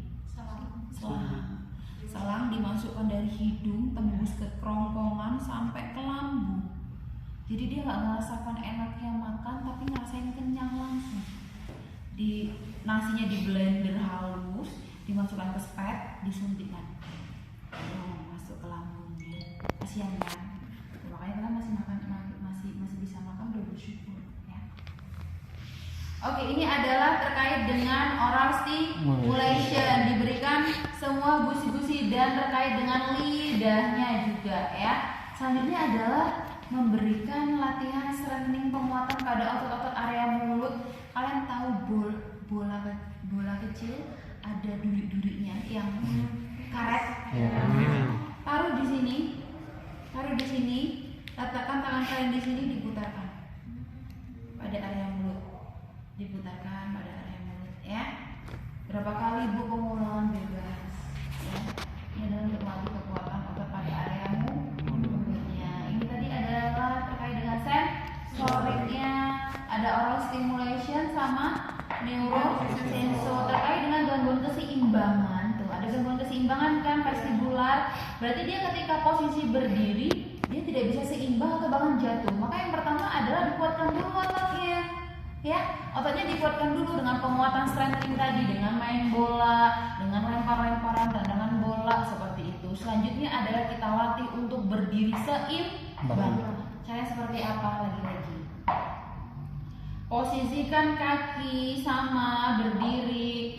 selang dimasukkan dari hidung tembus ke kerongkongan sampai ke lambung. Jadi dia nggak merasakan enaknya makan, tapi ngerasain kenyang langsung. Di nasinya di blender halus, dimasukkan ke spet, disuntikkan. Masuk ke lambungnya. Kasihan kan? Makanya kita masih bisa makan, udah bersyukur ya. Oke, ini adalah terkait dengan oral stimulation, diberikan semua gusi-gusi dan terkait dengan lidahnya juga ya. Selanjutnya adalah memberikan latihan strengthening penguatan pada otot-otot area mulut. Kalian tahu bola kecil ada duri-durinya yang karet. Taruh di sini, letakkan tangan kalian di sini, diputarkan pada area mulut, diputarkan pada area mulut ya. Berapa kali Bu pengulangan bebas ya. Ini adalah untuk melatih kekuatan otot pada area mulutnya. Ini tadi adalah terkait dengan sensoriknya, ada oral stimulation sama neurosenso terkait dengan gangguan keseimbangan. Tuh ada gangguan keseimbangan kan, vestibular. Berarti dia ketika posisi berdiri dia tidak bisa seimbang atau bahkan jatuh. Maka yang pertama adalah dikuatkan dulu ototnya. Ya, ototnya dikuatkan dulu dengan penguatan strengthening tadi, dengan main bola, dengan lempar-lemparan tendangan bola seperti itu. Selanjutnya adalah kita latih untuk berdiri seimbang. Cara seperti apa lagi-lagi? Posisikan kaki sama berdiri,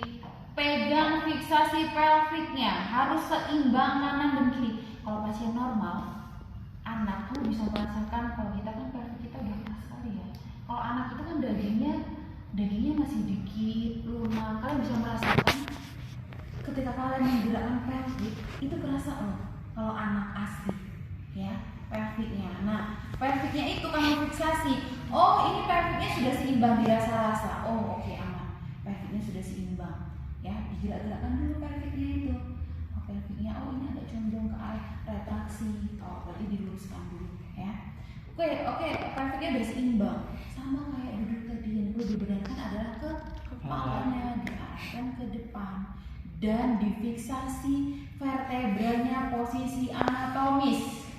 pegang fiksasi pelviknya, harus seimbang kanan dan kiri. Kalau pasien normal, anak tuh bisa merasakan kalau kita kan pelvic kita udah keras sekali ya. Kalau anak itu kan dagingnya masih dikit, lunak. Kalian bisa merasakan ketika kalian menggerakkan pelvic itu kerasa loh. Kalau anak asli, ya pelvicnya. Nah, pelvicnya itu kamu fiksasi. Oh, ini pelvicnya sudah seimbang dirasa-rasa. Oh, oke, aman. Pelvicnya sudah seimbang. Ya, digerak-gerakkan dulu pelvicnya itu. Oh, pelvicnya, oh ini agak condong ke arah retraksi. Oh, berarti diluruskan dulu, ya. Oke, pelvicnya udah seimbang. Sama kayak duduk tadi yang perlu dibenarkan adalah ke kepalanya diarahkan ke depan dan difiksasi vertebranya posisi anatomis.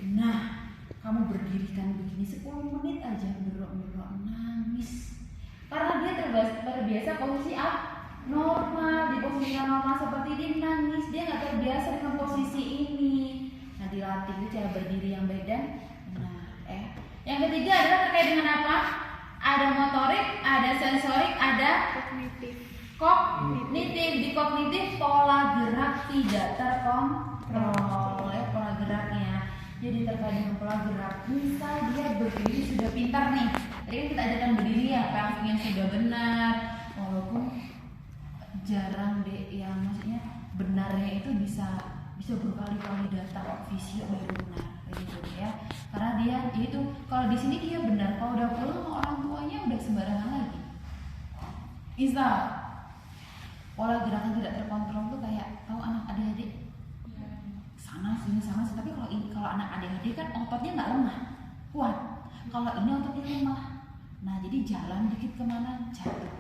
Nah, kamu berdirikan begini 10 menit aja, berok-berok nangis. Karena dia terbiasa posisi normal, di posisi normal seperti ini nangis, dia nggak terbiasa dengan posisi ini. Nah, dilatih itu cara berdiri yang baik dan benar. Yang ketiga adalah terkait dengan apa? Ada motorik, ada sensorik, ada Kognitif. kognitif. Di kognitif pola gerak tidak terkontrol, ya pola geraknya. Jadi terkait dengan pola gerak, misal dia berdiri sudah pintar nih. Tadi kan kita ajarkan berdiri ya, pelvicnya sudah benar. Walaupun jarang deh, yang maksudnya benarnya itu bisa berkali-kali datang fisio baru benar gitu ya. Karena dia itu kalau di sini dia benar, kalau udah pulang sama orang tuanya udah sembarangan lagi. Misal pola gerakan tidak terkontrol tuh kayak tahu anak adik-adik sana sini, tapi kalau anak adik-adik kan ototnya nggak lemah, kuat. Kalau ini ototnya lemah, nah jadi jalan dikit kemana jatuh.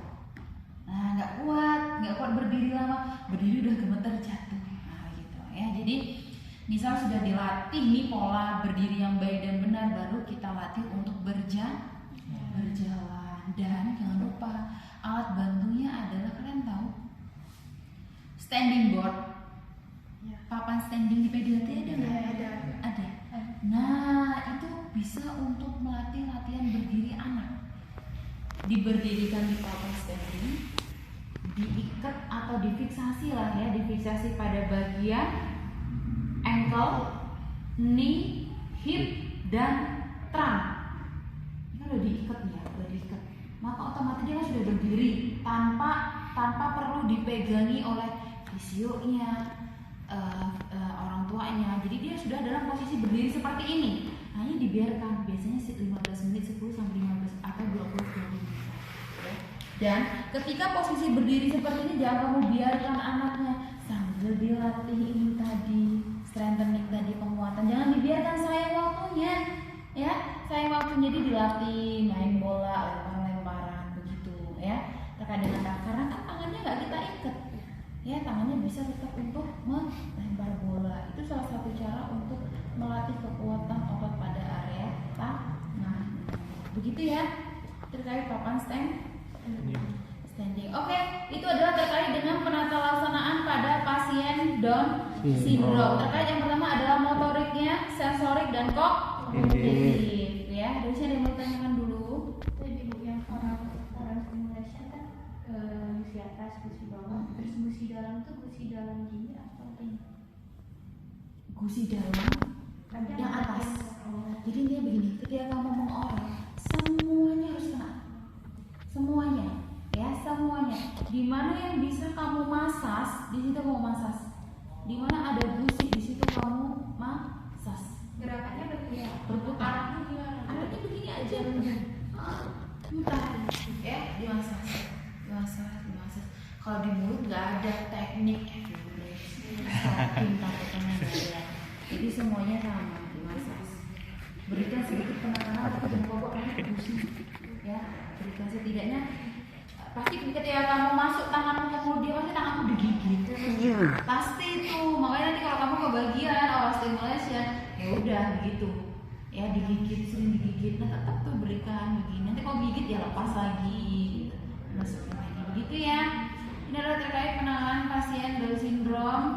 Nah nggak kuat berdiri lama, berdiri udah gemeter jatuh. Nah gitu ya. Jadi misal sudah dilatih nih pola berdiri yang baik dan benar, baru kita latih untuk berjalan. Dan jangan lupa alat bantunya adalah, kalian tahu standing board, papan standing di pediatri ada nggak? Ada. Nah itu bisa untuk melatih latihan berdiri anak. Diberdirikan di papan standing, diikat atau difiksasi lah ya, difiksasi pada bagian ankle, knee, hip, dan trunk. Ini udah diikat ya, udah diikat. Maka otomatis dia sudah berdiri tanpa perlu dipegangi oleh fisionya, orang tuanya. Jadi dia sudah dalam posisi berdiri seperti ini. Hanya dibiarkan biasanya 15 menit, 10 sampai 15 atau 20 menit. Dan ketika posisi berdiri seperti ini, jangan kamu biarkan anaknya sambil dilatih ini tadi, strengthening tadi, penguatan. Jangan dibiarkan sayang waktunya, ya. Sayang waktunya, jadi dilatih main bola, lempar-lemparan begitu, ya. Terkait dengan karena kan tangannya nggak kita ikat, ya. Tangannya bisa tetap untuk melempar bola. Itu salah satu cara untuk melatih kekuatan otot pada area tangan. Begitu ya, terkait papan standing. Oke, itu adalah terkait dengan penata laksanaan pada pasien Down syndrome. Terkait yang pertama adalah motoriknya, sensorik dan kognitif. Ya, dari sini ada yang mau tanyakan dulu. Tadi Bu yang orang stimulasi kan gusi atas, gusi bawah, terus gusi dalam tuh gusi dalam gini atau ini? Gusi dalam yang atas. Jadi dia begini, ketika kamu mengoral, semuanya harus kena. Semuanya, ya semuanya. Di mana yang bisa kamu masas, di situ kamu masas. Di mana ada gusi, di situ kamu masas. Gerakannya Berputar. Arahnya begini aja. Putar, ya dimasas. Kalau di mulut nggak ada teknik, jadi semuanya sama dimasas. Berikan sedikit penekanan atau pokok gusi, ya. Berikan setidaknya. Pasti ketika kamu masuk tanganmu ke mulut dia, pasti tanganmu digigit. Pasti itu. Makanya nanti kalau kamu kebagian oral stimulation, ya udah begitu. Ya digigit, sering digigit. Nah tetap tuh berikan begini. Nanti kalau gigit ya lepas lagi, masukin lagi. Begitu ya. Ini adalah terkait penanganan pasien Down syndrome.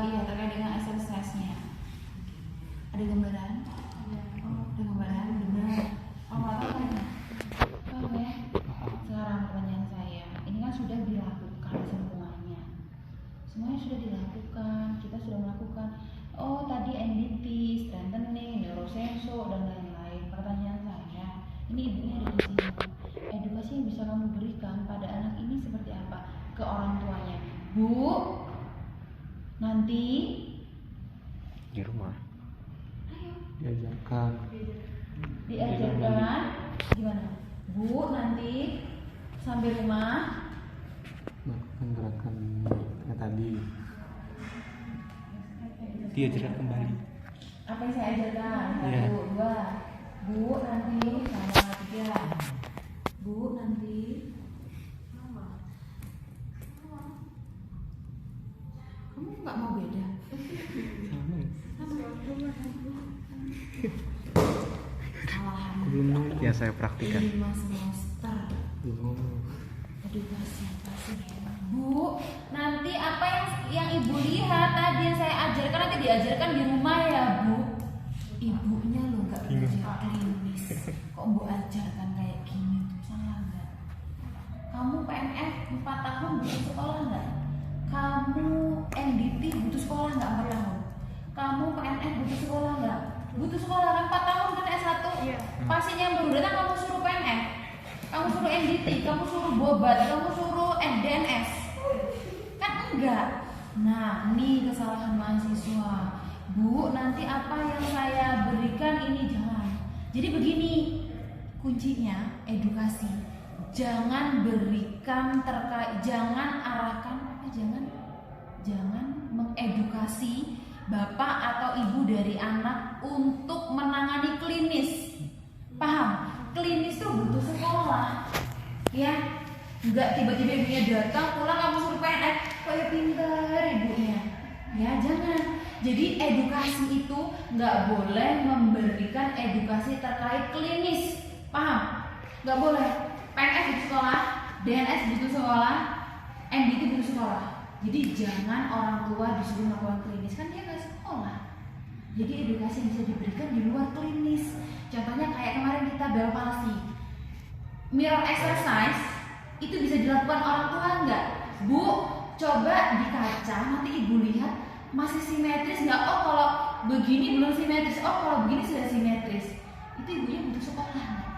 Ya terkait dengan exercise-nya. Ada gambaran? Ada gambaran, benar. Nggak tahu kan? Paham ya? Sekarang pertanyaan saya, ini kan sudah dilakukan semuanya sudah dilakukan, kita sudah melakukan. Oh Bu, nanti Di rumah. Diajarkan. diajarkan gimana? Bu, nanti sampai rumah Melakukan gerakan kayak tadi. Diajarkan kembali. apa yang saya ajarkan? Iya. 1, 2. Bu, nanti sama 3. Bu, nanti kamu nggak mau beda? Alahan Belum mau. Ya saya praktikan. 5 semester Belum mau. edukasi apa sih? Bu, nanti apa yang ibu lihat tadi yang saya ajarkan nanti diajarkan di rumah ya bu. Ibunya lo nggak belajar klinis, kok bu ajarkan kayak gini tuh salah nggak? Kamu PNS 4 tahun butuh sekolah nggak? Kamu NDT butuh sekolah nggak 4 tahun? Kamu PNS butuh sekolah nggak? Butuh sekolah kan 4 tahun kan S1. Iya. Pasien yang baru datang kamu suruh PNS, kamu suruh NDT, kamu suruh bobat, kamu suruh DNS, kan enggak. Nah, ini kesalahan mahasiswa. Bu, nanti apa yang saya berikan ini jangan. Jadi begini, kuncinya edukasi. Jangan berikan jangan arahkan, jangan mengedukasi bapak atau ibu dari anak untuk menangani klinis. Paham? Klinis tuh butuh sekolah, ya. Enggak tiba-tiba ibunya datang pulang kamu suruh PNS, kayak pintar ibunya. Ya jangan. Jadi edukasi itu nggak boleh memberikan edukasi terkait klinis, paham? Nggak boleh. PNS butuh sekolah, DNS butuh sekolah, NDT butuh sekolah. Jadi jangan orang tua disuruh melakukan klinis, kan dia nggak sekolah. Jadi edukasi yang bisa diberikan di luar klinis. Contohnya kayak kemarin kita bel palsi, mirror exercise itu bisa dilakukan orang tua nggak? Bu, coba di kaca nanti ibu lihat masih simetris nggak? Oh kalau begini belum simetris, oh kalau begini sudah simetris. Itu ibunya butuh sekolah nggak?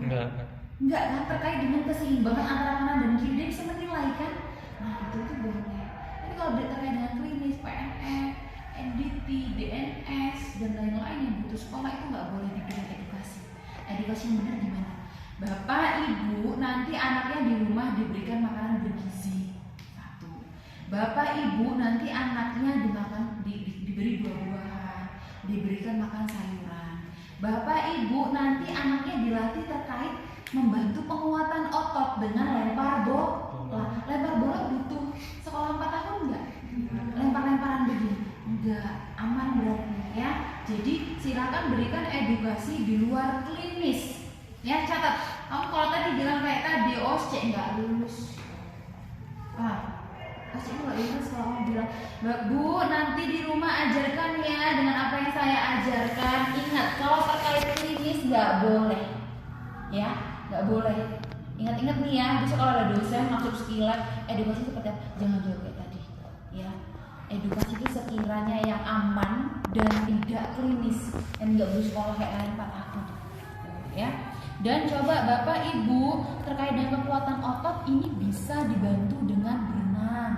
Enggak. Enggak kan, terkait dengan keseimbangan antara kanan dan kiri dia bisa menilai kan? Nah itu tuh boleh. Tapi kalau terkait dengan klinis, PNS, NDT, DNS dan lain-lain yang butuh sekolah itu nggak boleh diberikan edukasi. Edukasi yang benar gimana? Bapak ibu nanti anaknya di rumah diberikan makanan bergizi. 1. Bapak ibu nanti anaknya diberi buah-buahan, diberikan makan sayuran. Bapak ibu nanti anaknya dilatih terkait membantu penguatan otot dengan lempar bola. Lempar bola butuh sekolah 4 tahun enggak? Lempar-lemparan begini enggak, aman berarti ya. Jadi silakan berikan edukasi di luar klinis. Ya catat, kamu kalau tadi bilang kayak tadi OSCE nggak lulus. OSCE nggak lulus kalau kamu bilang, Bu nanti di rumah ajarkan ya dengan apa yang saya ajarkan. Ingat kalau terkait klinis nggak boleh, ya nggak boleh. Ingat-ingat nih ya, besok kalau ada dosen masuk sekilas edukasi seperti apa, jangan jawab kayak tadi, ya. Edukasi itu sekiranya yang aman dan tidak klinis dan nggak butuh sekolah kayak lain 4 tahun, ya. Dan coba Bapak Ibu terkait dengan kekuatan otot ini bisa dibantu dengan berenang.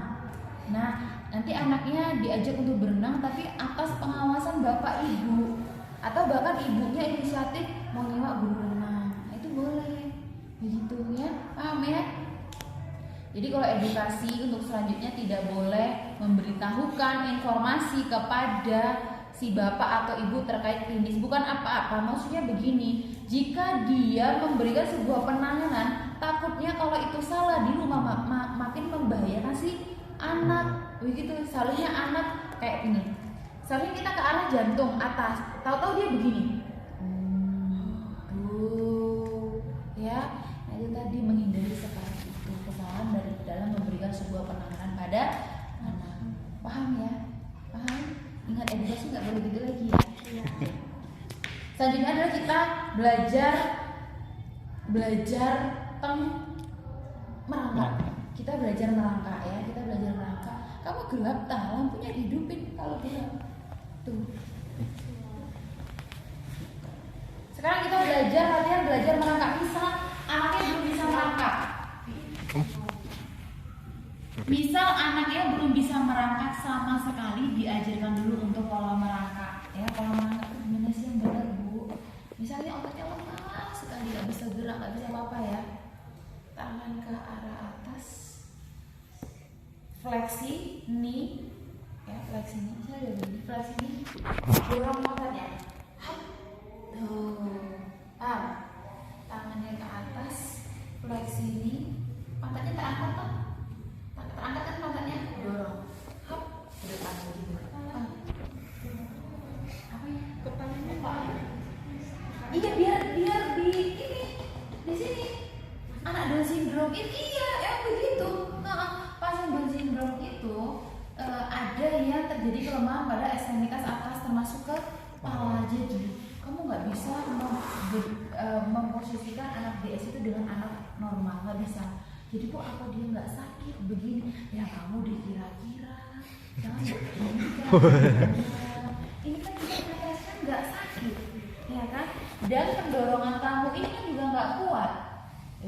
Nah, nanti anaknya diajak untuk berenang tapi atas pengawasan Bapak Ibu atau bahkan ibunya inisiatif mau nyewa guru renang. Nah, itu boleh. Begitu ya. Paham ya? Jadi kalau edukasi untuk selanjutnya tidak boleh memberitahukan informasi kepada si bapak atau ibu terkait klinis, bukan apa-apa. Maksudnya begini, jika dia memberikan sebuah penanganan, takutnya kalau itu salah di rumah makin membahayakan si anak. Begitu, seharusnya anak kayak ini. Seharusnya kita ke arah jantung atas, tahu-tahu dia begini. Ya, nah itu tadi menghindari seperti itu, kesalahan dari dalam memberikan sebuah penanganan pada anak. Paham ya? Paham? Ingat edukasi nggak boleh gitu lagi ya. Selanjutnya adalah kita belajar merangkak. Kita belajar merangkak ya. Kita belajar merangkak. Kamu gelap tah, lampunya dihidupin kalau gelap. Tuh. Sekarang kita latihan belajar merangkak. Misal anaknya belum bisa merangkak. Misal anaknya belum bisa merangkak sama sekali, diajarkan dulu untuk pola merangkak. Ya, pola merangkak itu gimana sih yang benar, Bu? Misalnya ototnya lemah sekali, nggak bisa gerak, nggak bisa apa-apa ya. Tangan ke arah atas, fleksi knee, ya fleksi knee, saya udah begini, fleksi knee, dorong ototnya. Tuh, tangannya ke atas, fleksi knee, pantatnya terangkat kan? Terangkat kan pantatnya, dorong, hop, ke depan begitu. Apa ya? Kepalanya apa? Iya biar di ini, di sini. Anak Down syndrome itu iya begitu. Pasien Down syndrome itu ada yang terjadi kelemahan pada ekstremitas atas termasuk ke kepala. Jadi kamu nggak bisa memposisikan anak DS itu dengan anak normal, nggak bisa. Jadi kok apa dia nggak sakit begini? Ya kamu dikira-kira, jangan begini. Ini kan kita kan nggak sakit, ya kan? Dan pendorongan kamu ini kan juga nggak kuat.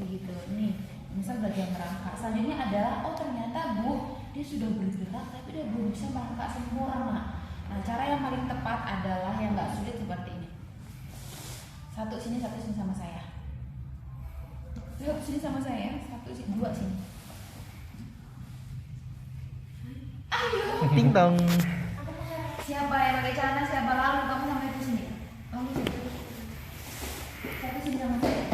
Gitu nih, misal bagian merangkak. Selanjutnya adalah ternyata Bu dia sudah bergerak tapi dia belum bisa merangkak sempurna. Nah cara yang paling tepat adalah yang nggak sulit seperti ini. Satu sini sama saya. Yuk sini sama saya, satu sini, dua sini. Ayo. Ting tong. Siapa yang pakai celana siapa lalu kamu sampai di sini. Lalu sini. Satu sini sama saya.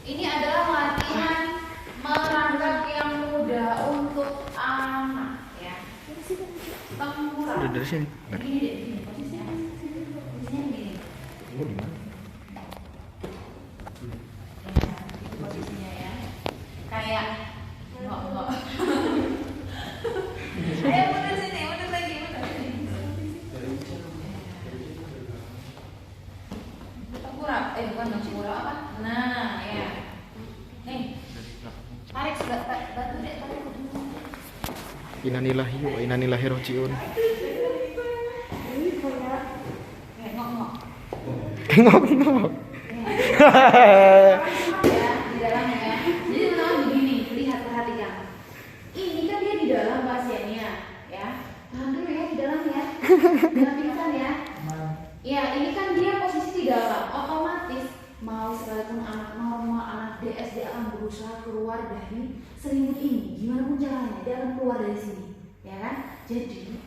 Ini adalah latihan merangkak yang mudah untuk anak ya. Udah dari sini. Begini posisinya. Posisinya begini. Lu di mana? Ya, posisinya ya. Kayak enggak. Ayo mundur sini, mundur lagi, mundur sini. Tengkurap, bukan tengkurap apa? Nah, ya. Nih. Tarik sudah, bantu deh, tarik dulu. Innalillahi wa inna ilaihi rajiun. Ngok-ngok. Ngok-ngok. Ya, di dalamnya ya. Jadi teman-teman begini, lihat perhatikan. Ini kan dia di dalam pasiennya, ya. Tahan dulu ya di dalam ya. Jangan pingsan ya. Ya, ini kan dia posisi di dalam. Otomatis mau sekalipun anak normal, anak DS dia akan berusaha keluar dari selimut ini. Gimana pun caranya, dia akan keluar dari sini, ya kan? Jadi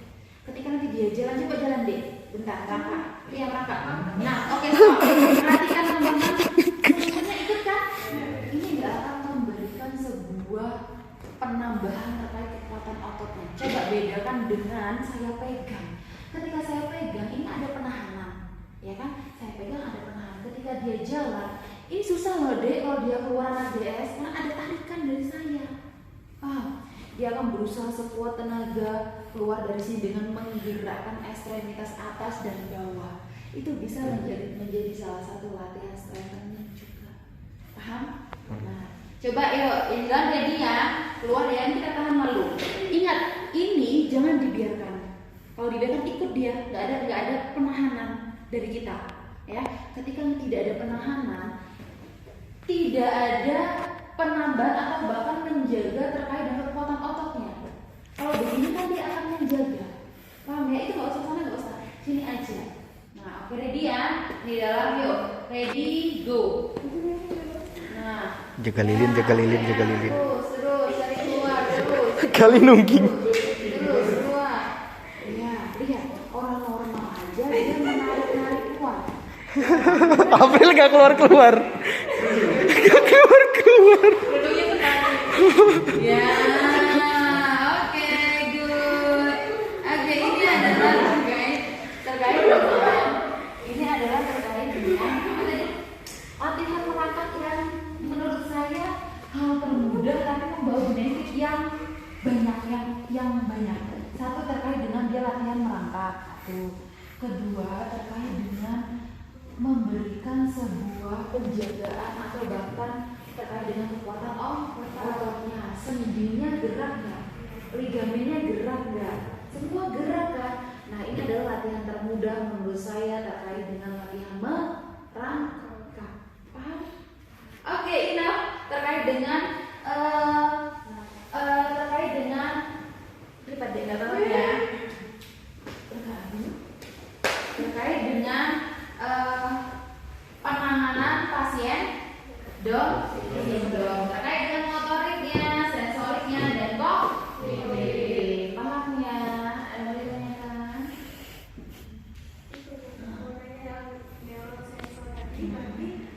ketika nanti dia jalan, coba jalan deh. Bentar, rangkak. Iya, rangkak. Nah, oke, stop. Perhatikan teman-teman. Selimutnya ikut kan? Ini nggak akan memberikan sebuah penambahan terkait kekuatan ototnya. Coba bedakan dengan saya pegang. Ketika saya pegang, ini ada penahanan, ya kan? Saya pegang ada penahanan. Ketika dia jalan, ini susah loh dek kalau dia keluar anak DS, karena ada tarikan dari saya. Dia akan berusaha sekuat tenaga keluar dari sini dengan menggerakkan ekstremitas atas dan bawah. Itu bisa menjadi salah satu latihan strengthening juga. Paham? Nah, coba yuk, yang jalan ready ya. Keluar ya, kita tahan malu. Ingat, ini jangan dibiarkan. Kalau dibiarkan ikut dia, nggak ada penahanan dari kita. Ya, ketika tidak ada penahanan, tidak ada penambahan atau bahkan menjaga terkait dengan kekuatan ototnya. Kalau begini kan dia akan menjaga. Paham ya? Itu nggak usah sana, nggak usah. Sini aja. Nah, oke ready ya? Di dalam yuk. Ready, go. Nah. Jaga lilin. Terus, cari keluar, terus. Kali nungging. Terus keluar. Ya, lihat orang normal aja dia menarik kuat. April gak keluar. Duduknya ketarik. Ya, oke, good. Oke, ini adalah terkait dengan ini adalah terkait dengan latihan merangkak yang menurut saya hal termudah tapi membawa benefit yang banyak. Satu terkait dengan dia latihan merangkak. Kedua terkait dengan memberikan sebuah penjagaan atau bahkan terkait dengan kekuatan ototnya, sendinya gerak nggak, ligamennya gerak nggak, semua gerak kan. Nah ini adalah latihan termudah menurut saya terkait dengan latihan merangkak. dengan lipat ya, terkait dengan penanganan pasien Down syndrome, terkait dengan motoriknya, sensoriknya, dan kognitif. Paham ya? Ada yang ditanyakan?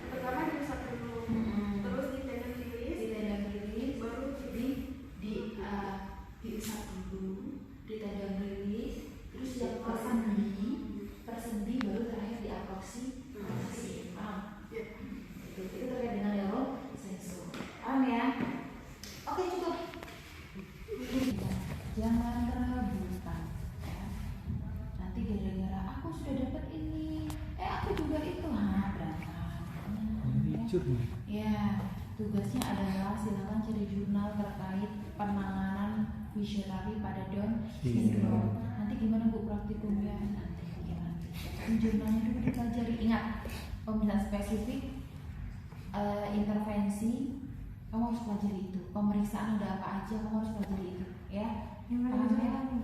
Pertama dirusak dulu, terus ditendang rilis, baru diusap dulu, ditendang rilis, terus yang persendi, baru terakhir diaproksimasi. Paham? Itu terkait dengan neurosensor. Paham ya? Oke, cukup. Jangan rebutan ya. Nanti gara-gara aku sudah dapat ini, aku juga itu, berantakan. Ya, tugasnya adalah silakan cari jurnal terkait penanganan fisioterapi pada Down syndrome. Nanti gimana Bu praktikumnya? Nanti gimana? Jurnalnya dulu dipelajari. Ingat, pemeriksaan spesifik, intervensi, kamu harus pelajari itu. Pemeriksaan ada apa aja, kamu harus pelajari itu. Ya, paham ya?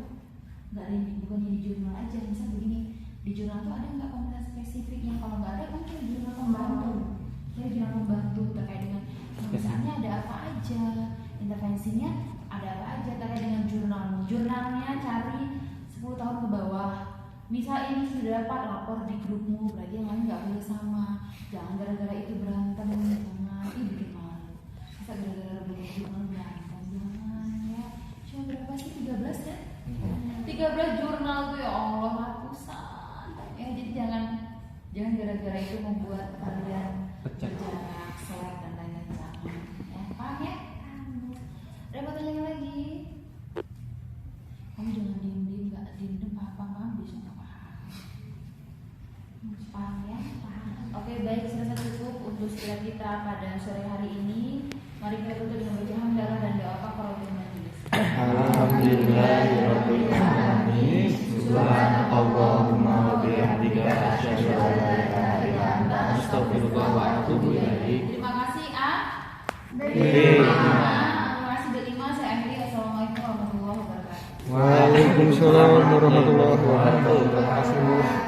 Nggak ada, bukan di jurnal aja. Misal begini, di jurnal tuh ada nggak pemeriksaan spesifiknya? Kalau nggak ada, kamu cari jurnal pembantu. Ya, jurnal pembantu terkait dengan pemeriksaannya ada apa aja, intervensinya ada apa aja, terkait dengan jurnalnya cari 10 tahun ke bawah. Misal ini sudah dapat lapor di grupmu, berarti yang lain nggak boleh sama. Jangan gara-gara itu berantem, jangan. Ih, bikin malu. Masa gara-gara rebutan jurnal berantem, jangan ya. Cuma berapa sih? 13 kan? 13 jurnal tuh, ya Allah, ratusan. Ya, jadi jangan gara-gara itu membuat kalian berjarak, selek, dan lain-lain. Ya, paham ya? Ada mau tanya lagi? Kamu jangan diem-diem, nggak diem-diem, paham bisa nggak paham? Paham ya? Paham. Oke, baik, sudah cukup untuk sekolah kita pada sore hari ini. Mari kita tutup dengan baca hamdalah dan doa kafaratul majelis. Alhamdulillahirabbil alamin. Subhanallahumma wa bihamdika asyhadu an la ilaha illa anta astaghfiruka wa atubu ilaik. Terima kasih Terima kasih Delima. Saya akhiri. Assalamualaikum warahmatullahi wabarakatuh. Waalaikumsalam warahmatullahi wabarakatuh.